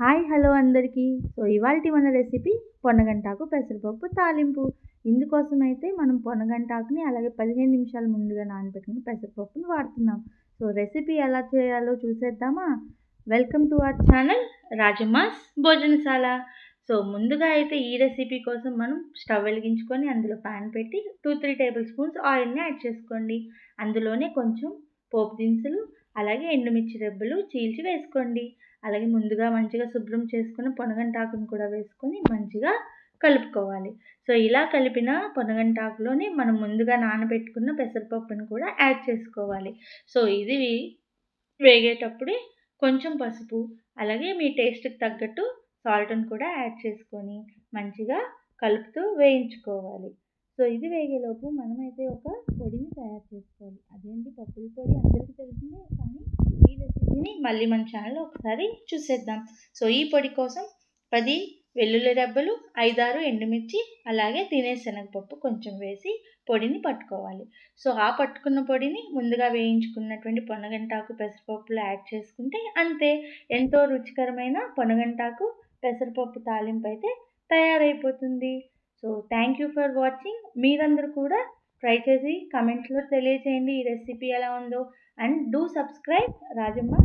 Hi hello అందరికీ. ఇవాల్టి మన రెసిపీ పొన్నగంటాకు పెసరపప్పు తాలింపు. ఇందుకోసం అయితే మనం పొన్నగంటాకుని అలాగే 15 నిమిషాలు ముందుగా నానబెట్టుకుని పెసరపప్పుని వాడుతున్నాం. రెసిపీ ఎలా చేయాలో చూసేద్దామా? Welcome to our channel Rajamma's భోజనశాల. ముందుగా అయితే ఈ రెసిపీ కోసం మనం స్టవ్ వెలిగించుకొని అందులో పాన్ పెట్టి 2-3 టేబుల్ స్పూన్స్ ఆయిల్ని యాడ్ చేసుకోండి. అందులోనే కొంచెం పోపు దినుసులు అలాగే ఎండుమిర్చి రెబ్బలు చీల్చి వేసుకోండి. అలాగే ముందుగా మంచిగా శుభ్రం చేసుకున్న పొనగంటాకును కూడా వేసుకొని మంచిగా కలుపుకోవాలి. ఇలా కలిపిన పొనగంటాకులోనే మనం ముందుగా నానబెట్టుకున్న పెసరపప్పును కూడా యాడ్ చేసుకోవాలి. ఇది వేగేటప్పుడే కొంచెం పసుపు అలాగే మీ టేస్ట్కి తగ్గట్టు సాల్ట్ని కూడా యాడ్ చేసుకొని మంచిగా కలుపుతూ వేయించుకోవాలి. ఇది వేగేలోపు మనమైతే ఒక పొడిని తయారు చేసుకోవాలి. అదేంటి పప్పుల పొడి అందరికీ తెలిసిందే, కానీ ఈ రెసిపీని మళ్ళీ మన ఛానల్లో ఒకసారి చూసేద్దాం. ఈ పొడి కోసం 10 వెల్లుల్లి రెబ్బలు, 5-6 ఎండుమిర్చి అలాగే తినే శనగపప్పు కొంచెం వేసి పొడిని పట్టుకోవాలి. ఆ పట్టుకున్న పొడిని ముందుగా వేయించుకున్నటువంటి పొనగంటాకు పెసరపప్పులో యాడ్ చేసుకుంటే అంతే, ఎంతో రుచికరమైన పొనగంటాకు పెసరపప్పు తాలింపు అయితే తయారైపోతుంది. Thank you for watching. మీరందరూ కూడా ట్రై చేసి కమెంట్స్లో తెలియచేయండి ఈ రెసిపీ ఎలా ఉందో. And do subscribe Rajamma